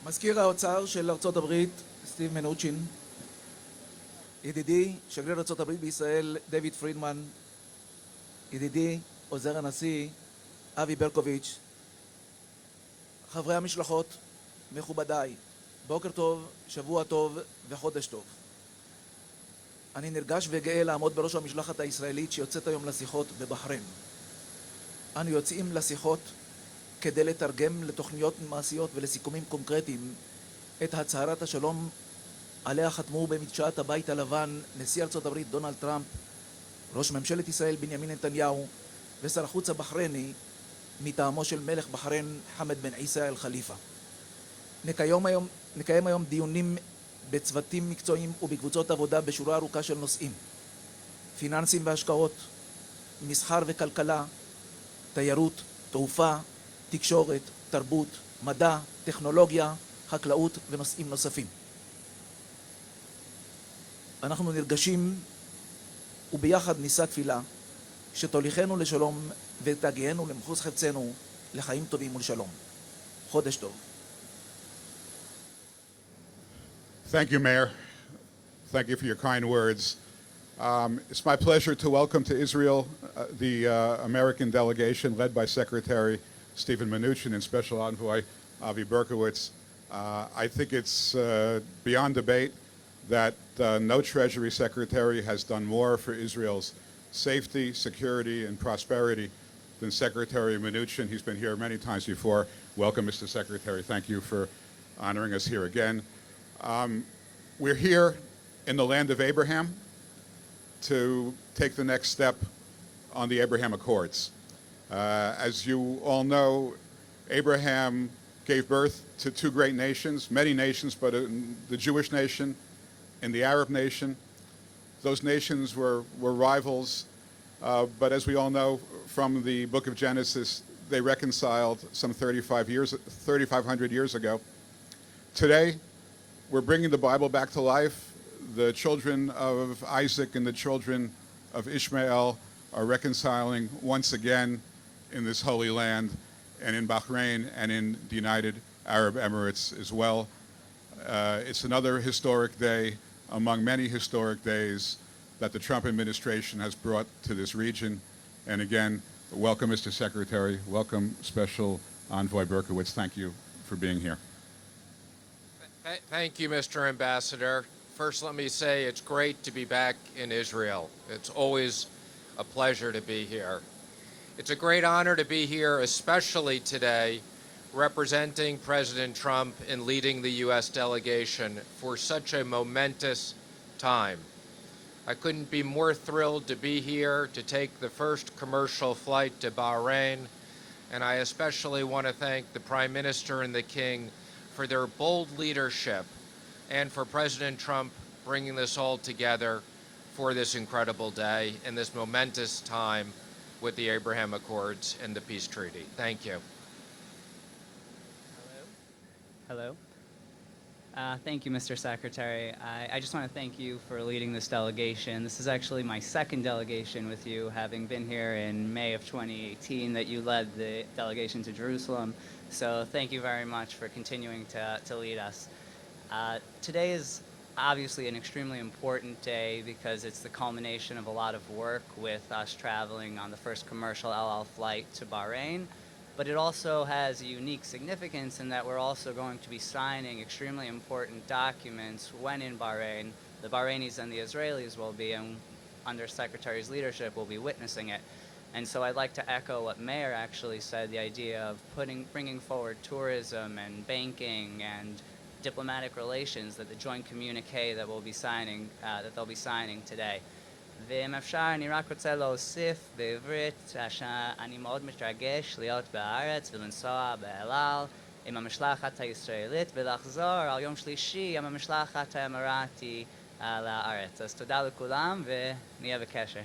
מזכיר האוצר של ארצות הברית סטיב מנוצ'ין, ידידי שגריר ארצות הברית בישראל דיוויד פרידמן, ידידי עוזר הנשיא אבי ברקוביץ', חברי המשלחות, מכובדיי, בוקר טוב, שבוע טוב וחודש טוב. אני נרגש וגאה לעמוד בראש המשלחת הישראלית שיוצאת היום לשיחות בבחריין. אנו יוצאים לשיחות כדי לתרגם לתוכניות מעשיות ולסיכומים קונקרטיים את הצהרת השלום עליה חתמו במדשאת הבית הלבן נשיא ארצות הברית דונלד טראמפ, ראש ממשלת ישראל בנימין נתניהו ושר החוץ הבחרייני מטעמו של מלך בחריין חמד בן עיסא אל חליפה. נקיים היום דיונים בצוותים מקצועיים ובקבוצות עבודה בשורה ארוכה של נושאים: פיננסים והשקעות, מסחר וכלכלה, תיירות, תעופה, תקשורת, תרבות, מדע, טכנולוגיה, חקלאות ונושאים נוספים. אנחנו נרגשים וביחד נישא תפילה שתוליכנו לשלום ותגיענו למחוז חפצנו לחיים טובים ולשלום. חודש טוב. Thank you, Mayor. Thank you for your kind words. It's my pleasure to welcome to Israel the American delegation led by Secretary Steven Mnuchin and Special Envoy Avi Berkowitz. I think it's beyond debate that no Treasury Secretary has done more for Israel's safety, security, and prosperity than Secretary Mnuchin. He's been here many times before. Welcome, Mr. Secretary. Thank you for honoring us here again. We're here in the land of Abraham to take the next step on the Abraham Accords. As you all know, Abraham gave birth to two great nations, many nations, but the Jewish nation and the Arab nation. Those nations were rivals, but as we all know from the book of Genesis, they reconciled some 3,500 years ago. Today, we're bringing the Bible back to life. The children of Isaac and the children of Ishmael are reconciling once again in this holy land and in Bahrain and in the United Arab Emirates as well. It's another historic day among many historic days that the Trump administration has brought to this region. And again, welcome, Mr. Secretary. Welcome, Special Envoy Berkowitz. Thank you for being here. Thank you, Mr. Ambassador. First, let me say it's great to be back in Israel. It's always a pleasure to be here. It's a great honor to be here, especially today, representing President Trump and leading the U.S. delegation for such a momentous time. I couldn't be more thrilled to be here to take the first commercial flight to Bahrain, and I especially want to thank the Prime Minister and the King for their bold leadership and for President Trump bringing this all together for this incredible day and this momentous time with the Abraham Accords and the Peace Treaty. Thank you. Hello. Thank you, Mr. Secretary. I just want to thank you for leading this delegation. This is actually my second delegation with you, having been here in May of 2018 that you led the delegation to Jerusalem. So thank you very much for continuing to lead us. Today is obviously an extremely important day because it's the culmination of a lot of work with us traveling on the first commercial El Al flight to Bahrain. But it also has a unique significance in that we're also going to be signing extremely important documents when in Bahrain. The Bahrainis and the Israelis will be, and under Secretary's leadership, will be witnessing it. And so I'd like to echo what Mayor actually said, the idea of bringing forward tourism and banking and diplomatic relations, that the joint communique that they'll be signing today. ואם אפשר, אני רק רוצה להוסיף בעברית שאני מאוד מתרגש להיות בארץ ולנסוע באל על עם המשלחת הישראלית ולחזור על יום שלישי עם המשלחת האמירתי לארץ. אז תודה לכולם ונהיה בקשר.